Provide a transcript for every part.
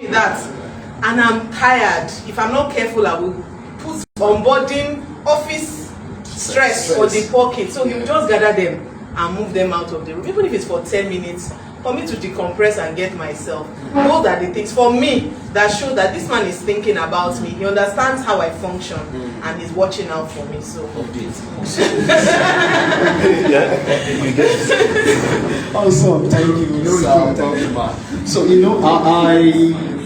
that, and I'm tired. If I'm not careful, I will put onboarding office stress for the pocket. So he will just gather them and move them out of the room, even if it's for 10 minutes, for me to decompress and get myself. Those are the things for me that show that this man is thinking about me. He understands how I function and he's watching out for me. So awesome, thank you. So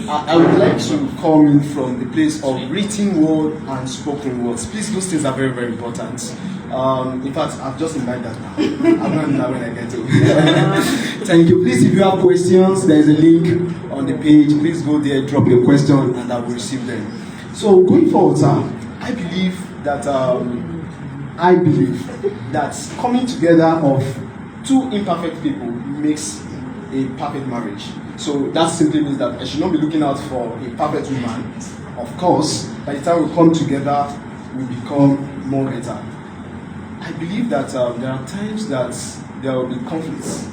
I would like to come in from the place of written word and spoken words. Please, those things are very, very important. In fact, I've just invited that now. I'm going to do that when I get to. Thank you. Please, if you have questions, there is a link on the page. Please go there, drop your question, and I will receive them. So going forward, sir, I believe that coming together of two imperfect people makes a perfect marriage. So that simply means that I should not be looking out for a perfect woman. Of course, by the time we come together, we become more better. I believe that there are times that there will be conflicts.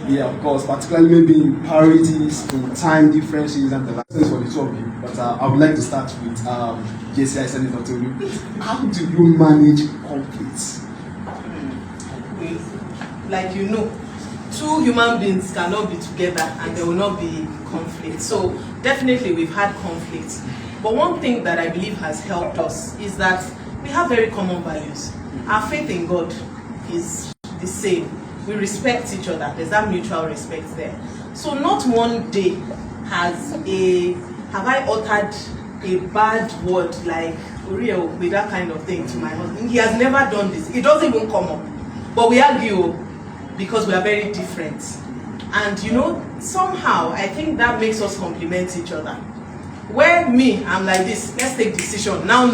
Yeah, of course, particularly maybe in priorities, in time differences, and the lessons for the two of you. But I would like to start with JCI Sen Adeolu. How do you manage conflicts? Like two human beings cannot be together and there will not be conflict. So definitely we've had conflicts. But one thing that I believe has helped us is that we have very common values. Our faith in God is the same. We respect each other. There's that mutual respect there. So not one day have I uttered a bad word like real with that kind of thing to my husband. He has never done this. It doesn't even come up. But we argue because we are very different. And somehow I think that makes us complement each other. Where I'm like this, let's take decision now.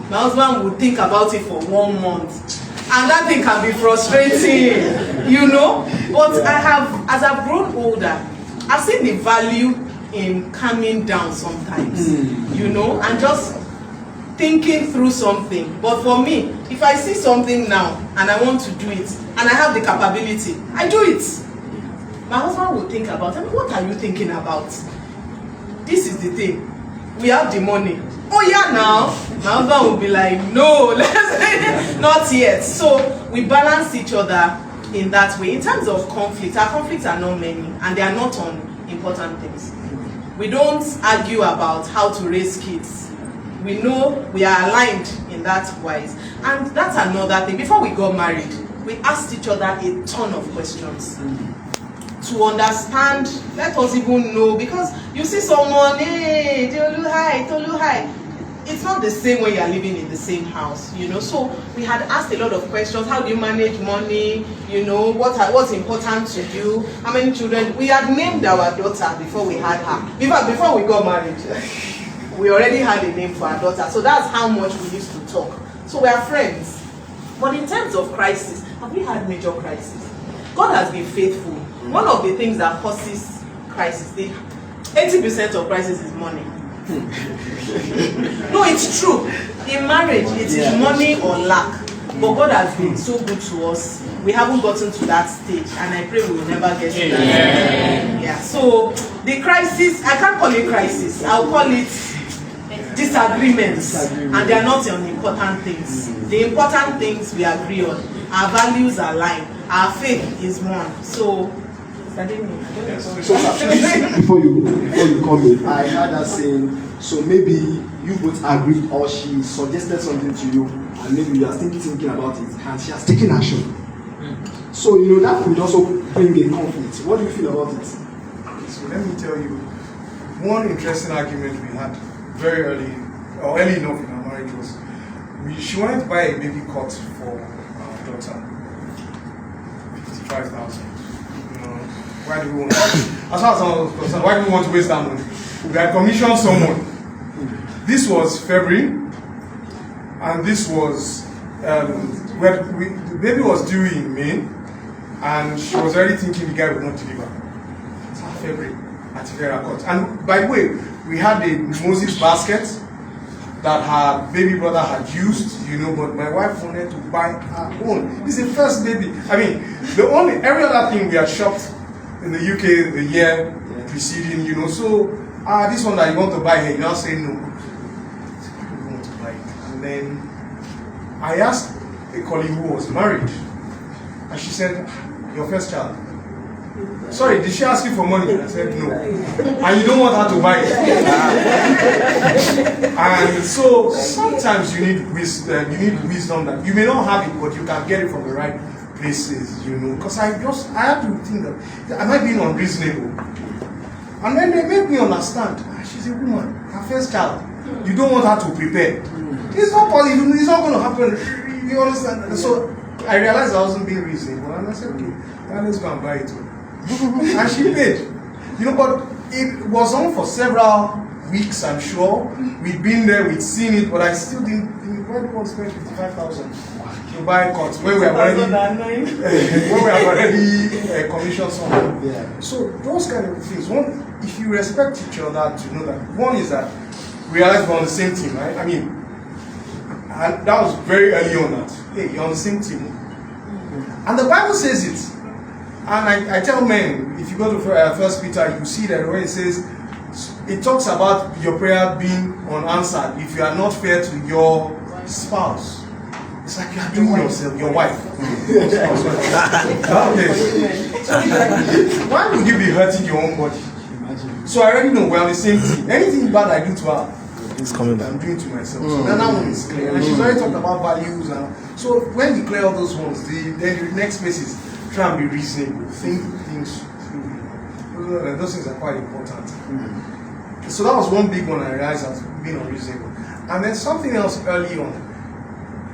My husband would think about it for 1 month. And that thing can be frustrating, But as I've grown older, I've seen the value in calming down sometimes, and just thinking through something. But for me, if I see something now and I want to do it, and I have the capability, I do it. My husband will think about it. What are you thinking about? This is the thing. We have the money. Oh yeah, now. My husband will be like, no, not yet. So we balance each other in that way. In terms of conflict, our conflicts are not many and they are not on important things. We don't argue about how to raise kids. We know we are aligned in that wise. And that's another thing. Before we got married, we asked each other a ton of questions. To understand, let us even know, because you see someone, hey, Tolu, hi, Tolu, hi. It's not the same when you are living in the same house, So we had asked a lot of questions. How do you manage money? What's important to you? How many children? We had named our daughter before we had her. Before we got married, we already had a name for our daughter. So that's how much we used to talk. So we are friends. But in terms of crisis, have we had major crisis? God has been faithful. One of the things that causes crisis, 80% of crisis is money. No, it's true. In marriage, it is money or lack. But God has been so good to us. We haven't gotten to that stage, and I pray we will never get to that. Yeah. So the crisis, I can't call it crisis. I'll call it disagreements, and they are not on important things. The important things we agree on. Our values are aligned. Our faith is one. So. So before you come in, I heard her saying, so maybe you both agreed or she suggested something to you and maybe you are still thinking about it and she has taken action. So that could also bring a conflict. What do you feel about it? So let me tell you, one interesting argument we had very early enough in our marriage was she wanted to buy a baby cot for our daughter, 55,000. Why do we want to, as far as I was concerned, why do we want to waste that money? We had commissioned someone. This was February, and this was the baby was due in May, and she was already thinking the guy would not deliver. It's February at Vera Court. And by the way, we had a Moses basket that her baby brother had used, but my wife wanted to buy her own. This is the first baby. I mean, every other thing we had shopped in the UK the year preceding, you know. So, this one that you want to buy here, you now say no. You want to buy it. And then I asked a colleague who was married, and she said, your first child. Sorry, did she ask you for money? I said no. And you don't want her to buy it. And so sometimes you need wisdom. That you may not have it, but you can get it from the right places, you know. Because I had to think that, am I being unreasonable? And then they made me understand. She's a woman, her first child. You don't want her to prepare. It's not possible. It's not going to happen. You understand? So I realized I wasn't being reasonable, and I said, okay, let's go and buy it. And she paid. You know, but it was on for several weeks, I'm sure. We'd been there, we'd seen it, but I still didn't think, why do you want to spend 55,000 to buy cuts when we have already commissioned someone? Yeah. So those kind of things, one, if you respect each other, to know that, one is that realize we're on the same team, right? I mean, and that was very early on that, hey, you're on the same team. And the Bible says it. And I tell men, if you go to 1 Peter, you see that when it says, it talks about your prayer being unanswered if you are not fair to your spouse. It's like you are doing yourself, your wife. Why would you be hurting your own body? So I already know we're on the same team. Anything bad I do to her, it's coming back. I'm doing to myself. So then that one is clear. And she's already talked about values. And so when you clear all those ones, then the next place is try and be reasonable. Think things through. Those things are quite important. So that was one big one I realized as being unreasonable. And then something else early on,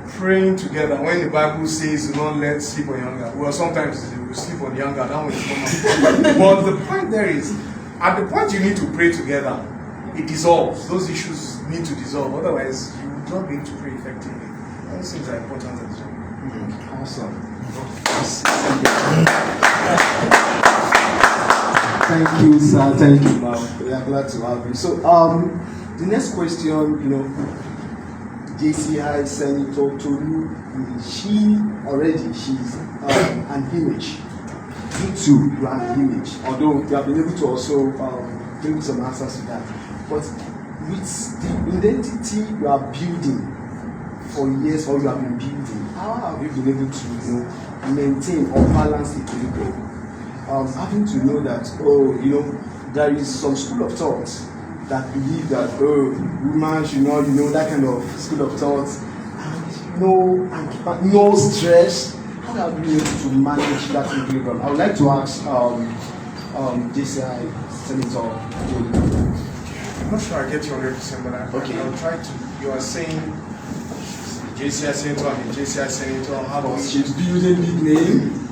praying together. When the Bible says do not let sleep on younger, well, sometimes you will sleep on younger, that one is common. But the point there is, at the point you need to pray together, it dissolves. Those issues need to dissolve. Otherwise, you will not be able to pray effectively. Those things are important as well. Awesome. Thank you, sir. Thank you, ma'am. We are glad to have you. So, the next question, you know, JCI Sen Tolu, she's an image. You too, you are an image. Although you have been able to also bring some answers to that. But with the identity you are building for years, or you have been building, how have you been able to, you know, maintain or balance the equilibrium? Having to know that, there is some school of thought that believe that, women should not, that kind of school of thought, no stress. How have you been able to manage that equilibrium? I would like to ask JCI Sen Adeolu. I'm not sure I get you 100%, but I'll try to. You are saying JCI Sen Adeolu and JCI Sen Adeolu, how about she's building big name?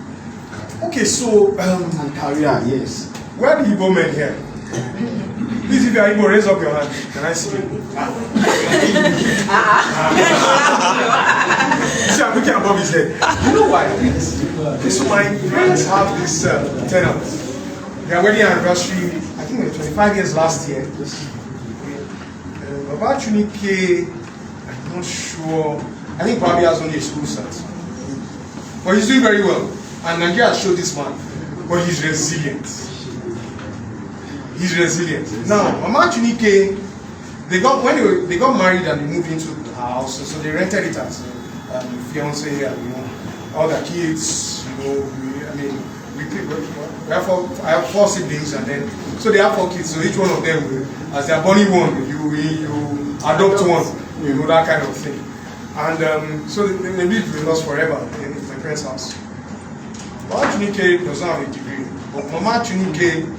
Okay, so and career, yes. Where the Igbo men here? Please, if you are Igbo, raise up your hand. Can I see you? See, I'm looking above his head. You know why? So my parents have this tenant. Their wedding anniversary, I think it was 25 years last year. About Chunike, I'm not sure. I think probably has only a school start. But he's doing very well. And Nigeria has showed this man. But he's resilient. He's resilient. Now, Mama Chunike, they got married and they moved into the house, so they rented it as a fiance and all the kids. I have 4 siblings, and then so they have 4 kids. So each one of them, as their bunny one, you adopt one, that kind of thing. And so they lived with us forever in my parents' house. Mama Chunike does not have a degree, but Mama Chunike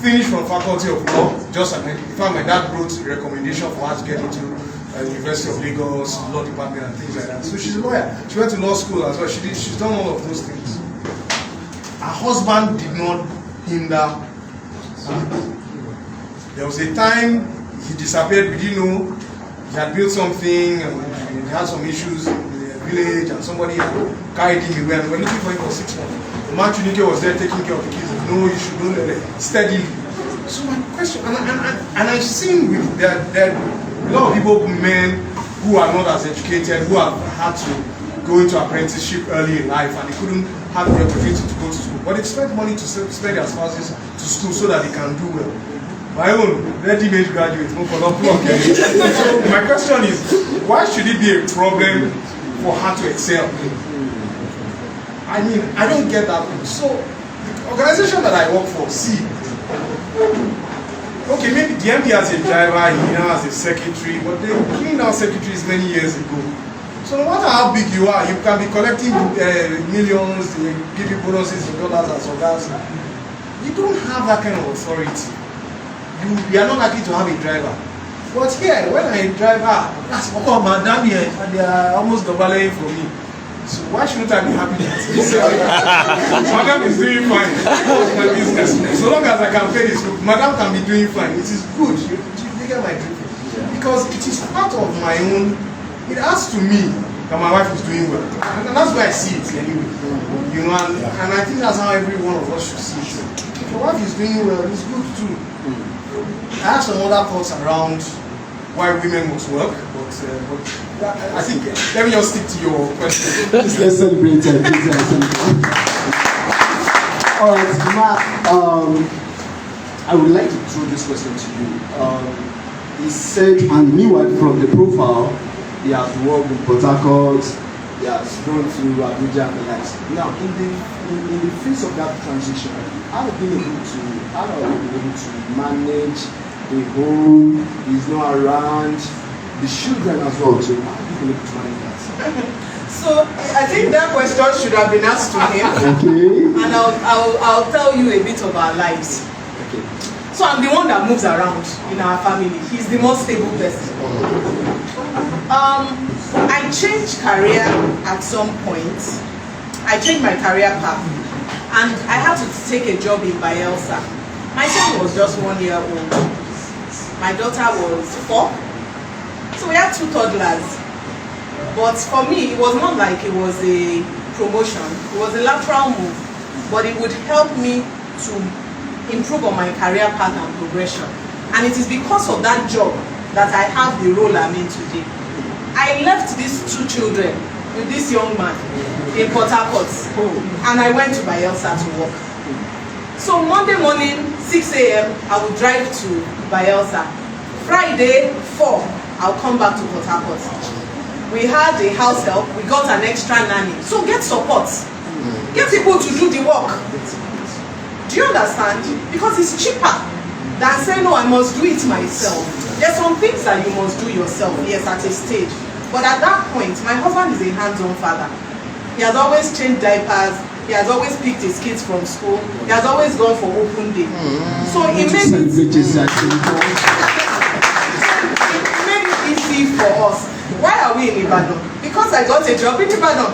finished from Faculty of Law. Just like in fact, my dad wrote a recommendation for her to get into University of Lagos Law Department and things like that. So she's a lawyer. She went to law school as well. She's done all of those things. Her husband did not hinder her. There was a time he disappeared. We didn't know he had built something and he had some issues in the village, and somebody had carried him away, and we were looking for him for 6 months. The man Chunike was there taking care of the kids. No, you should do steadily. So my question, and I've seen with there are a lot of people, men who are not as educated, who have had to go into apprenticeship early in life and they couldn't have the opportunity to go to school. But they spent money to send their spouses to school so that they can do well. My own, ready-made graduate, no for not plug. So my question is, why should it be a problem for her to excel? I mean, I don't get that. So, the organization that I work for, see, okay, maybe the MD has a driver, he now has a secretary, but they cleaned out secretaries many years ago. So no matter how big you are, you can be collecting millions, they give you bonuses in dollars and so that's. You don't have that kind of authority. You are not likely to have a driver. But here, when I drive her, that's oh madam here, and they are almost doubling for me. So why shouldn't I be happy that madam is doing fine? That's my business. So long as I can pay this, madam can be doing fine. It is good. You get my drift. Because it is part of my own. It adds to me that my wife is doing well, and that's why I see it anyway. You know, and I think that's how every one of us should see it. If your wife is doing well, it's good too. I have some other thoughts around why women must work, but I think let me just stick to your question. Let's celebrate it. All right, I would like to throw this question to you. He said, and meanwhile, from the profile, he has worked in Port Harcourt, he has gone to Abuja and the likes. Now, in the face of that transition, how have you been able to manage the home, he's not around, the children as well, so how have you been able to manage that? So I think that question should have been asked to him. Okay. And I'll tell you a bit of our lives. Okay. So I'm the one that moves around in our family. He's the most stable person. I changed career at some point. I changed my career path. And I had to take a job in Bayelsa. My son was just 1 year old. My daughter was 4. So we had 2 toddlers. But for me, it was not like it was a promotion. It was a lateral move. But it would help me to improve on my career path and progression. And it is because of that job that I have the role I'm in today. I left these 2 children with this young man in Port Harcourt, and I went to Bayelsa to work. So Monday morning, 6 a.m., I would drive to Bayelsa. Friday, 4, I'll come back to Port Harcourt. We had a house help, we got an extra nanny. So get support. Get people to do the work. Do you understand? Because it's cheaper than saying, no, I must do it myself. There's some things that you must do yourself, yes, at a stage. But at that point, my husband is a hands-on father. He has always changed diapers. He has always picked his kids from school. He has always gone for open day. So it made it easy for us. Why are we in Ibadan? Because I got a job in Ibadan.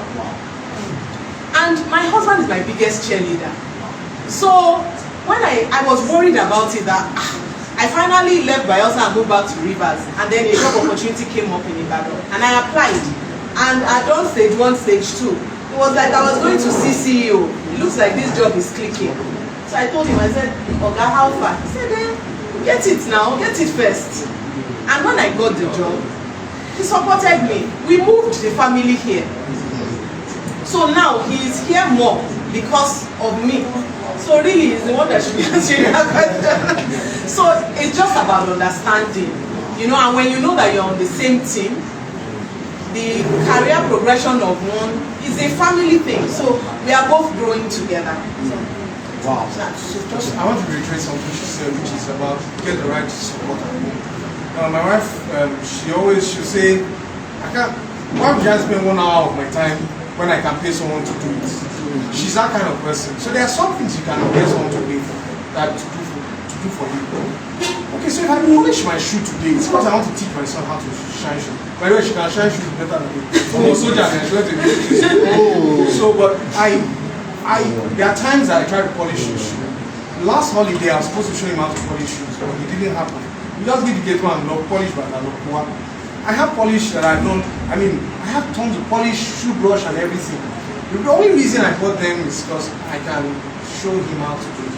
And my husband is my biggest cheerleader. So when I was worried about it, that I finally left Bayelsa and moved back to Rivers, and then a job opportunity came up in Ibadan, and I applied. And I'd done stage 1, stage 2. It was like I was going to see CEO. It looks like this job is clicking. So I told him, I said, Oga, how far? He said, get it now, get it first. And when I got the job, he supported me. We moved the family here. So now he's here more because of me. So really, he's the one that should be answering that question. So it's just about understanding, you know, and when you know that you're on the same team, the career progression of one is a family thing. So we are both growing together. So, wow. So just, I want to reiterate something she said, which is about get the right support at home. My wife, she'll say, why would I spend 1 hour of my time when I can pay someone to do it? She's that kind of person. So there are some things you can get someone to pay for, that to do for you. Okay, so if I polish my shoe today, it's because I want to teach my son how to shine shoes. By the way, she can shine shoes better than me. So but there are times that I try to polish his shoe. Last holiday, I was supposed to show him how to polish shoes, but it didn't happen. We just give the gate one and polish, but I don't. I have polish that I've done. I mean, I have tons of polish, shoe brush, and everything. The only reason I bought them is because I can show him how to do it.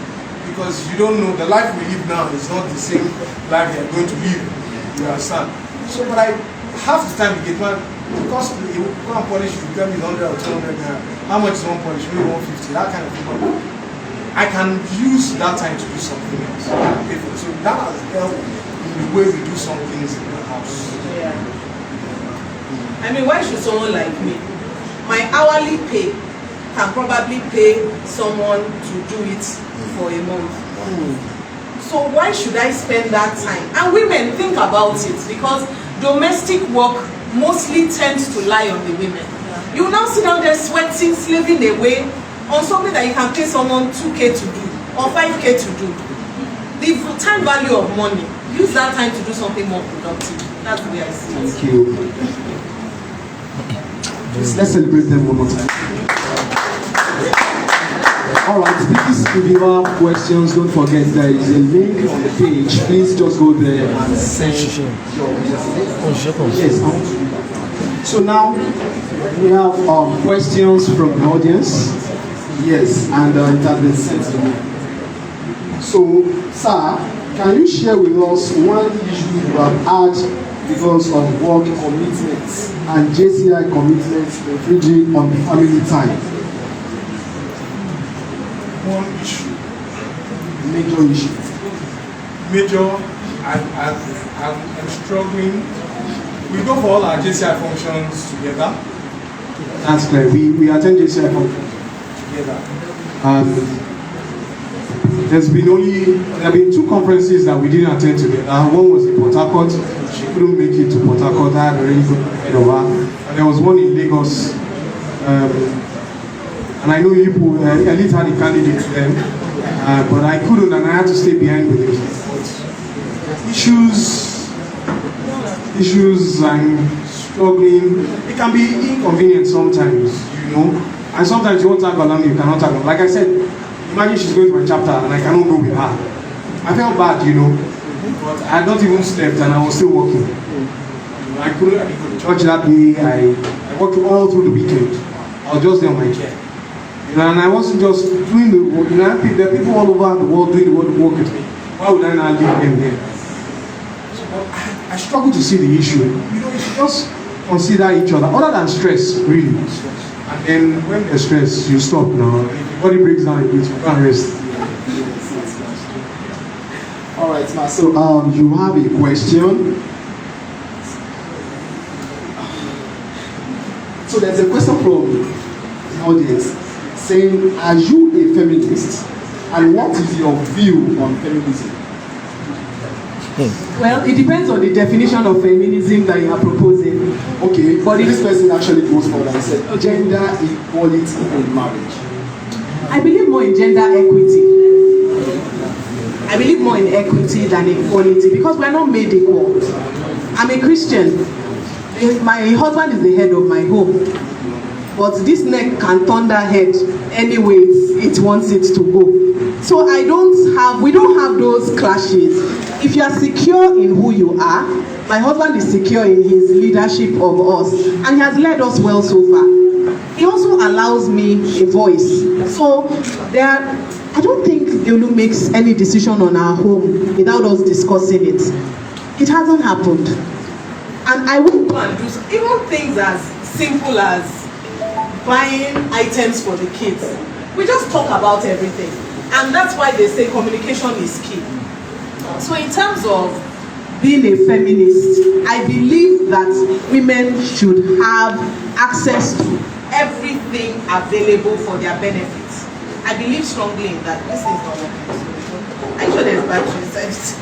Because you don't know, the life we live now is not the same life they are going to live. You understand? So, but half the time the gate man, Because you go and polish, you get me 100 or 200 naira. How much is one polish? Maybe 150. That kind of thing. I can use that time to do something else. So that has helped in the way we do some things in the house. Yeah. I mean, why should someone like me, my hourly pay can probably pay someone to do it for a month? So why should I spend that time? And women, think about it, because domestic work mostly tends to lie on the women. You now sit down there sweating, slaving away on something that you can pay someone 2K to do or 5K to do. The time value of money, use that time to do something more productive. That's the way I see it. Thank you. Let's celebrate them one more time. Alright, please, if you have questions, don't forget there is a link on the page. Please just go there and send your yes. So now we have questions from the audience. Yes, and it has been sent to me. So, sir, can you share with us one issue you have had because of work commitments and JCI commitments infringing on family time? One issue. Major issue. Major, I'm struggling. We go for all our JCI functions together. That's clear. We attend JCI functions together. There have been two conferences that we didn't attend together. One was in Port Harcourt. She couldn't make it to Port Harcourt. I had already got ahead of her. And there was one in Lagos. And I know people, Elite had a candidate then, but I couldn't, and I had to stay behind with it. Issues, I'm struggling. It can be inconvenient sometimes, you know. And sometimes you want to tag along, you cannot tag along. Like I said, imagine she's going to my chapter and I cannot go with her. I felt bad, you know. But I had not even slept and I was still working. I couldn't go to church that day. I worked all through the weekend. I was just there on my chair. You know, and I wasn't just doing the work. You know, there are people all over the world doing the work with me. Why would I not leave them there? So, I struggle to see the issue. You know, you should just consider each other, other than stress, really. And then when there's stress, you stop now. If your body breaks down, you can't rest. All right, ma. So you have a question. So there's a question from the audience saying, are you a feminist? And what is your view on feminism? Well, it depends on the definition of feminism that you are proposing. Okay, but this person actually goes forward and said, gender equality in marriage. I believe more in gender equity. I believe more in equity than equality because we're not made equal. I'm a Christian. My husband is the head of my home. But this neck can turn that head any way it wants it to go. So we don't have those clashes. If you are secure in who you are, my husband is secure in his leadership of us, and he has led us well so far. He also allows me a voice. So I don't think Adeolu makes any decision on our home without us discussing it. It hasn't happened. And I won't Go and do even things as simple as buying items for the kids. We just talk about everything. And that's why they say communication is key. So in terms of being a feminist, I believe that women should have access to everything available for their benefits. I believe strongly in that. This is not working. I'm sure there's batteries.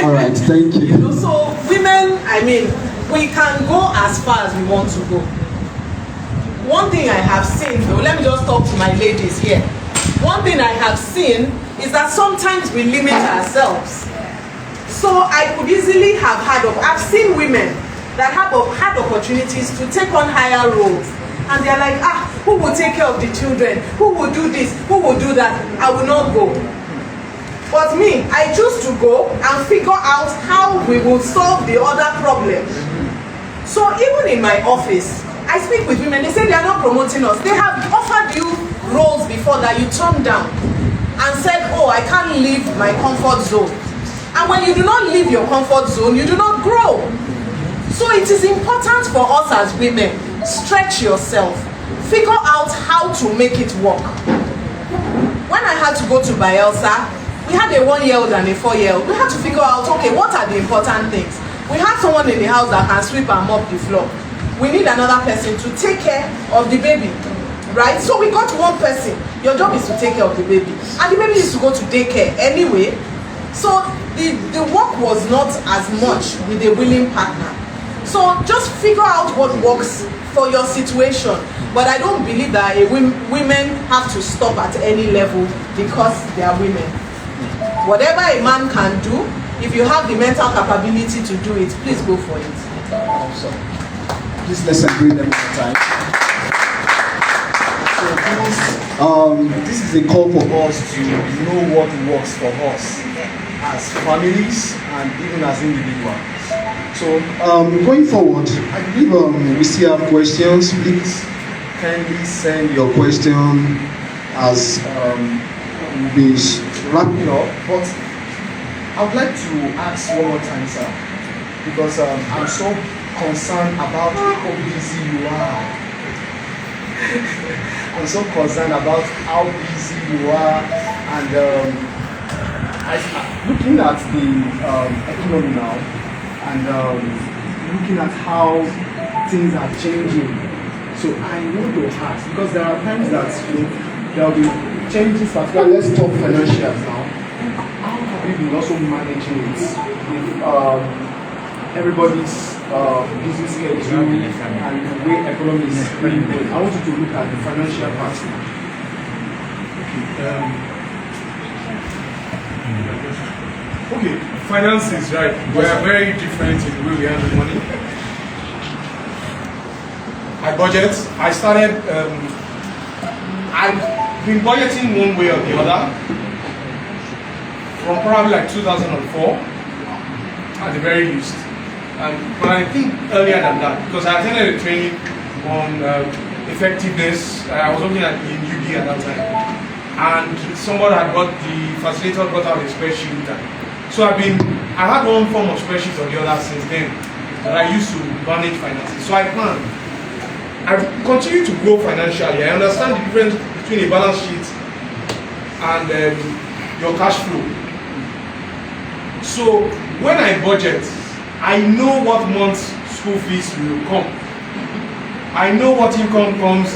All right, thank you. You know, so women, I mean, we can go as far as we want to go. One thing I have seen, though, let me just talk to my ladies here. One thing I have seen is that sometimes we limit ourselves. So I could easily have I've seen women that have had opportunities to take on higher roles. And they're like, who will take care of the children? Who will do this? Who will do that? I will not go. But me, I choose to go and figure out how we will solve the other problem. So even in my office, I speak with women, they say they are not promoting us. They have offered you roles before that you turned down and said, oh, I can't leave my comfort zone. And when you do not leave your comfort zone, you do not grow. So it is important for us as women, stretch yourself, figure out how to make it work. When I had to go to Bielsa, we had a 1-year-old and a 4-year-old. We had to figure out, okay, what are the important things? We have someone in the house that can sweep and mop the floor. We need another person to take care of the baby, right? So we got one person. Your job is to take care of the baby. And the baby is to go to daycare anyway. So the work was not as much with a willing partner. So just figure out what works for your situation. But I don't believe that women have to stop at any level because they are women. Whatever a man can do, if you have the mental capability to do it, please go for it. Awesome. Please let's celebrate them one time. So this is a call for us to know what works for us as families and even as individuals. So going forward, I believe we still have questions. Please kindly send your question as we'll be wrapping up. But I would like to ask one more time, sir, because I'm so concerned about how busy you are. I'm so concerned about how busy you are, and looking at the economy now, and looking at how things are changing. So I want to ask, because there are times that there will be changes, particularly let's talk financials now. How have you been also managing it with everybody's busy schedule and the way economy is really going? I want you to look at the financial part. Okay, finances, right? We are very different in the way we handle money. I budget. I started. I've been budgeting one way or the other from probably like 2004 at the very least. But I think earlier than that, because I attended a training on effectiveness. I was looking at in UD at that time, and somebody had got the facilitator got out a spreadsheet. So I had one form of spreadsheet or the other since then that I used to manage finances. So I plan. I continue to grow financially. I understand the difference between a balance sheet and your cash flow. So when I budget, I know what month's school fees will come. I know what income comes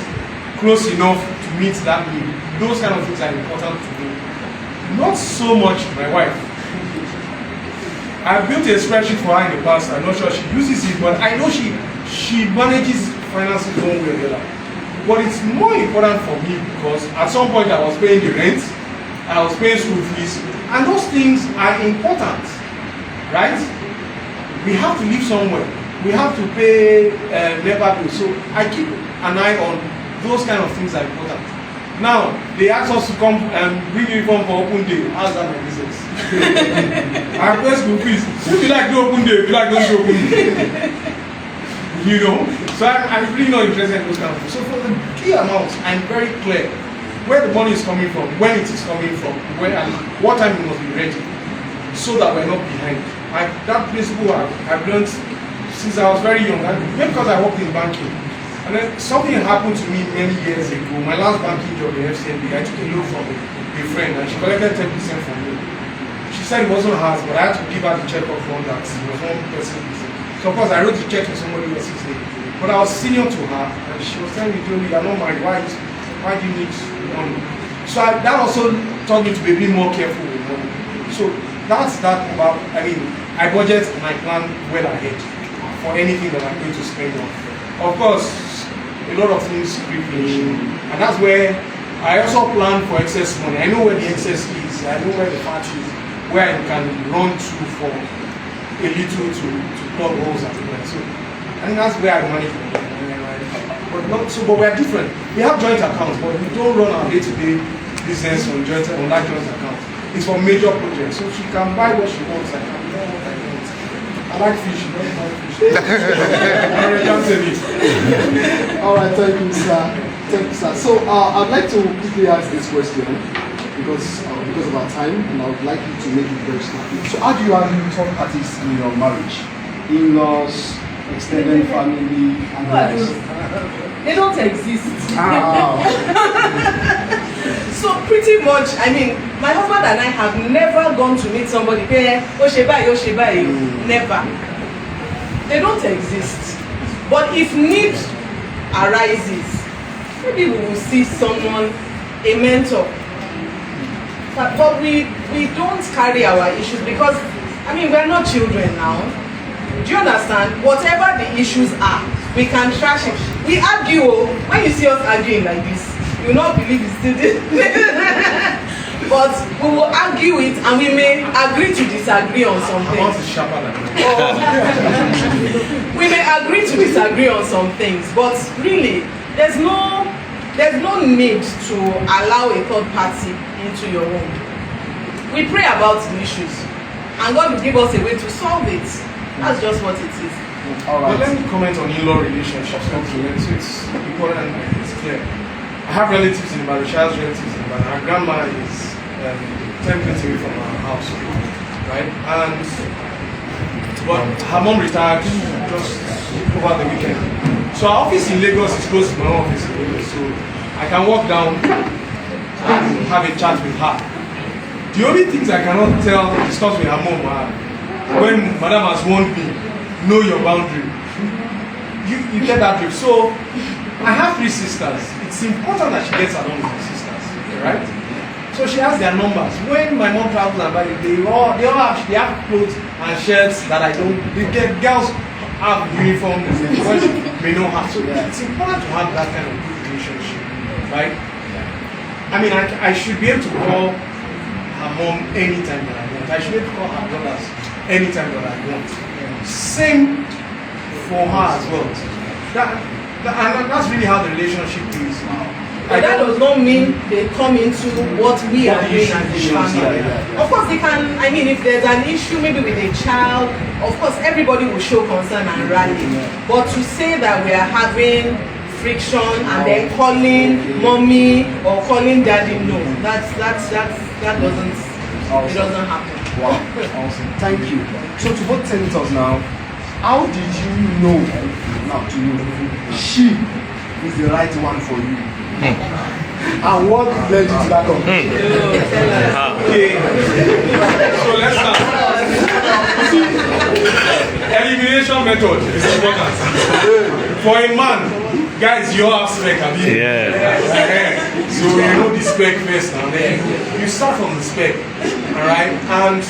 close enough to meet that need. Those kind of things are important to me. Not so much my wife. I built a spreadsheet for her in the past. I'm not sure she uses it, but I know she manages finances one way or the other. But it's more important for me because at some point I was paying the rent, I was paying school fees, and those things are important, right? We have to live somewhere. We have to pay NEPA bills. So I keep an eye on those kind of things are important. Now, they ask us to come and bring uniform for open day. How's that my business? I pay school fees. If you like do open day, if you like don't do open day. You know? So I'm really not interested in those kind of things. So for the key amounts, I'm very clear where the money is coming from, when it is coming from, when and what time we must be ready, so that we're not behind. That principle I've learned since I was very young. Maybe because I worked in banking. And then something happened to me many years ago. My last banking job in FCMB, I took a loan from a friend and she collected 10% from me. She said it wasn't hers, but I had to give her the check up front that it was one person. So of course I wrote the check to somebody else's name. But I was senior to her and she was telling me, Tolu, you're not married, why do you need money? So that also taught me to be a bit more careful with money. So that's that about, I budget and I plan well ahead for anything that I'm going to spend on. Of course, a lot of things creep in, and that's where I also plan for excess money. I know where the excess is, I know where the fat is, where I can run to for a little to plug holes as well. So I think that's where I manage money. But we are different. We have joint accounts, but we don't run our day-to-day business on that joint account. It's for major projects, so she can buy what she wants. I can buy what I want. I like fish, you don't like fish. All right, thank you, sir. Thank you, sir. So I'd like to quickly ask this question because of our time, and I would like you to make it very snappy. So how do you handle third parties in your marriage? In-laws, extended family, and the rest. They don't exist. Ah. So pretty much, I mean, my husband and I have never gone to meet somebody, Oshebai, never. They don't exist. But if need arises, maybe we will see someone, a mentor. But we don't carry our issues because, I mean, we're not children now. Do you understand? Whatever the issues are, we can trash it. We argue. When you see us arguing like this, you will not believe it's still this. But we will argue it and we may agree to disagree on some things. We may agree to disagree on some things, but really, there's no need to allow a third party into your home. We pray about the issues, and God will give us a way to solve it. That's just what it is. All right. But let me comment on in-law relationships. Okay, so it's important and it's clear. I have relatives in Ibadan, Charles relatives in Ibadan. Our grandma is 10 minutes away from our house, right? And but her mom retired just over the weekend. So our office in Lagos is close to my office in Lagos, so I can walk down and have a chat with her. The only things I cannot discuss with her mom are when Madam has warned me, know your boundary. You get that drift. So I have 3 sisters. It's important that she gets along with her sisters, right? So she has their numbers. When my mom travels and buys, they have clothes and shirts that I don't. Girls have uniforms and boys may not have. So it's important to have that kind of good relationship, right? I mean, I should be able to call her mom anytime that I want. I should be able to call her brothers anytime that I want. Same for her as well. And that's really how the relationship is. But that does not mean they come into what we are doing as a family. Of course, they can, I mean, if there's an issue maybe with a child, of course, everybody will show concern and rally. But to say that we are having friction and then calling mommy or calling daddy, no, that doesn't, it doesn't happen. Wow, awesome. Thank you. So to both senators now, how did you know now to you she is the right one for you? And what led you to that conclusion? Okay. So let's start. See, elimination method is important. For a man, guys, you all have spec, have you? Yeah. So you know the spec first and then you start from the spec. Alright? And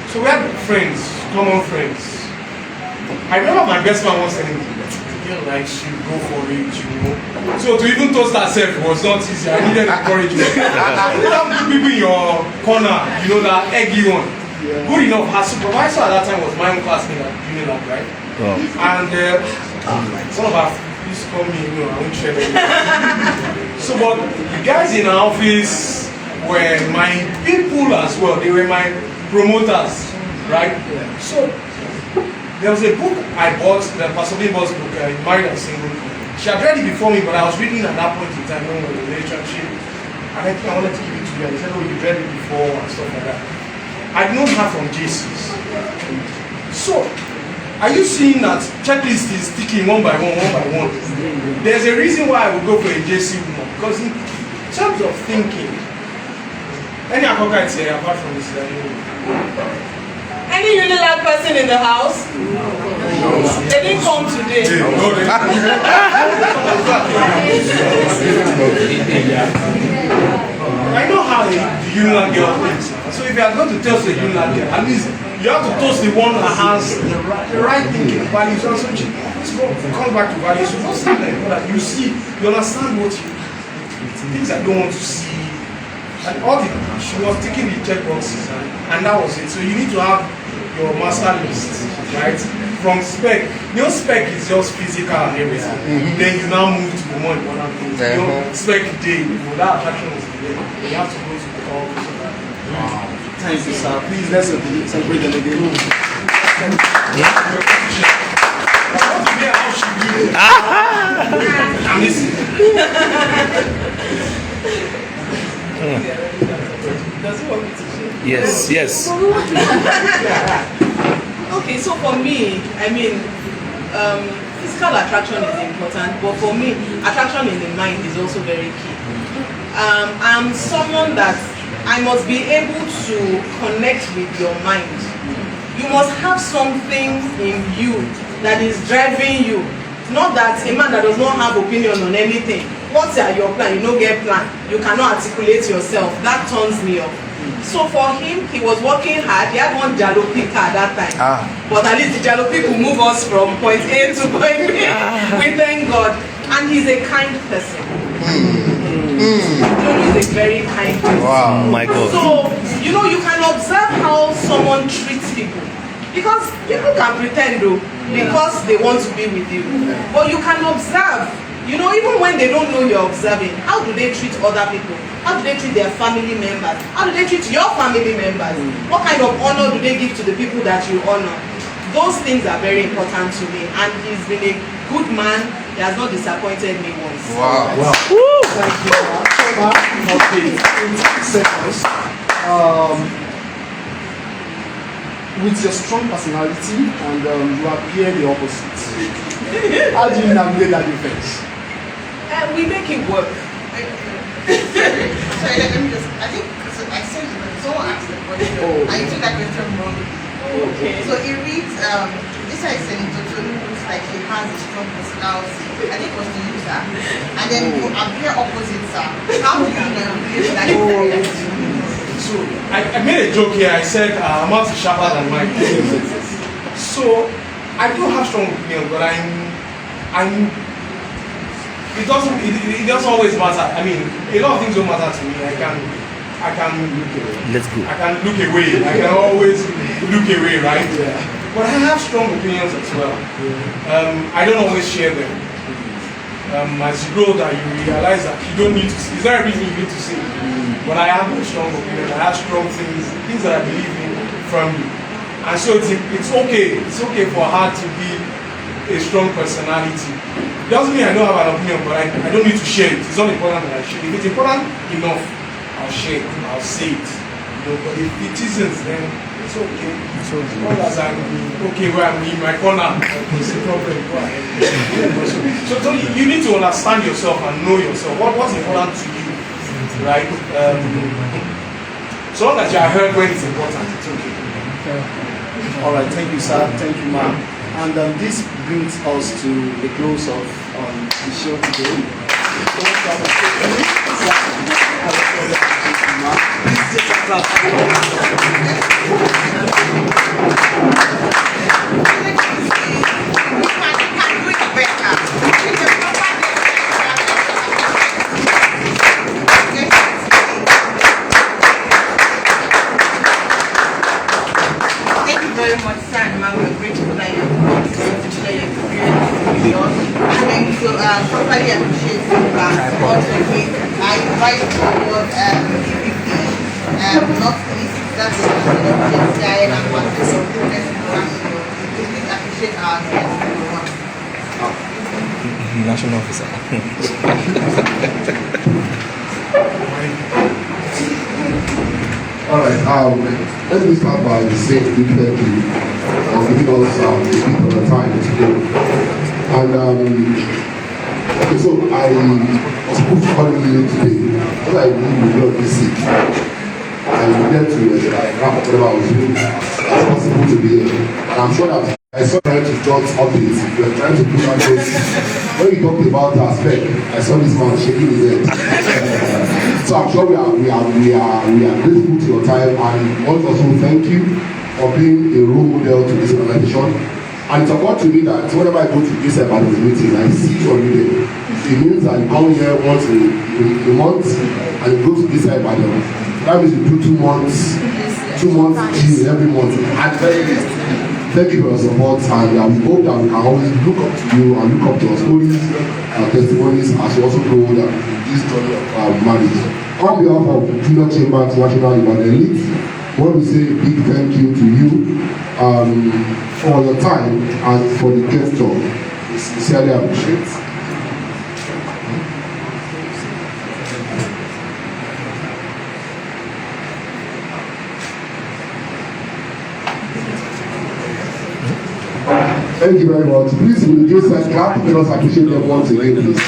so we had friends, common friends. I remember my best man once telling me, like she go for it, you know. So to even toast herself was not easy. I needed encouragement. You have people in your corner, you know, that eggy one. Yeah. Good enough. Her supervisor at that time was my own classmate at Unilab, right? Oh. And one of our please call me, you know, I won't share it. So but the guys in our office were my people as well. They were my promoters, right? Yeah. So there was a book I bought, the Pastor Bimbo's book, Married and Single. She had read it before me, but I was reading at that point in time, knowing the relationship. And I think I wanted to give it to you. And they said, oh, you read it before and stuff like that. I'd known her from JCs. So, are you seeing that checklist is ticking one by one? There's a reason why I would go for a JC woman. Because in terms of thinking, any Akokites here apart from this, any Unilab person in the house? No. They didn't come today. I know how the Unilab girl thinks. So if you are going to toast the Unilab girl, at least you have to toast the one that has the right thinking, values. Also, come back to values. So don't stand there that you see, you understand what you things I don't want to see. And all she was taking the check boxes and that was it. So you need to have your master list, right? From spec. Your spec is just physical and everything. Then you now move to the more important things. Your spec day, that attraction is there. You have to go to the office of that. Wow. Thank you, sir. Please let's celebrate them again. I want to hear how she did it. I'm listening. Does it want me to share? Yes. Okay, so for me, I mean, physical attraction is important, but for me, attraction in the mind is also very key. I'm someone that I must be able to connect with your mind. You must have something in you that is driving you. Not that a man that does not have opinion on anything. What's your plan? You don't get plan. You cannot articulate yourself. That turns me off. So for him, he was working hard. He had one jalopy car at that time. But at least the jalopy could move us from point A to point B. We thank God. And he's a kind person. Tolu is a very kind person. Wow, my God. So, you know, you can observe how someone treats people. Because people can pretend though, because they want to be with you. But you can observe, you know, even when they don't know you're observing, how do they treat other people? How do they treat their family members? How do they treat your family members? What kind of honor do they give to the people that you honor? Those things are very important to me. And he's been a good man. He has not disappointed me once. Wow. Wow. Thank you. Okay, in 10 seconds. With your strong personality and you appear the opposite. How do you navigate that defense? We make it work. Sorry, let me just, I think, so I said, someone asked the question, I took that question wrong. Okay. So it reads, JCI Sen Adeolu looks like he has a strong personality. I think it was to you, sir. And then you appear opposite, sir. How do you navigate that? So I made a joke here. I said I'm not sharper than mine. So I do have strong opinion, but it doesn't always matter. I mean, a lot of things don't matter to me. I can Let's go. I can look away. I can always look away, right? Yeah. But I have strong opinions as well. I don't always share them. As you grow older, you realize that you don't need to see. Is there everything you need to see? But I have a strong opinion. I have strong things that I believe in from you. And so it's okay. It's okay for her to be a strong personality. It doesn't mean I don't have an opinion, but I don't need to share it. It's not important that I share it. If it's important enough, I'll share it. I'll say it. You know, but if it isn't, then it's okay. As long as I'm okay where I'm in my corner, it's a problem. Go ahead. So you need to understand yourself and know yourself. What's important to you, right? So long as you are heard when it's important, it's okay. All right, thank you, sir. Thank you, ma'am. And this brings us to the close of the show today. Thank you very much, sir. We're grateful that you're going to share your experience with us. And then to properly appreciate feedback. Also, again, I invite for PPP, not least, that's the JCI and one of the progress international. We please appreciate our guests, everyone. National officer. All right, let me start by saying a big thank you for giving us a bit of the time today. And okay, so I was supposed to call you today, but I believe you will be sick. I needed to wrap up whatever I was doing as possible to be here. And I'm sure that I saw trying to jot updates. You were trying to push out those. When you talked about our spec, I saw this man shaking his head. So I'm sure we are grateful to your time, and want to also thank you for being a role model to this organization. And it's occurred to me that whenever I go to this meeting, I see you on there. It means that you come here once a month and you go to this side. That means you do 2 months every month. And very least, thank you for your support, and we hope that we can always look up to you and look up to your stories, testimonies, as you also grow in this journey of marriage. On behalf of Junior Chamber International Elite, I want to say a big thank you to you for your time and for the gesture. We sincerely appreciate. Thank you very much. Please, will you just clap? Let us appreciate them once again, please.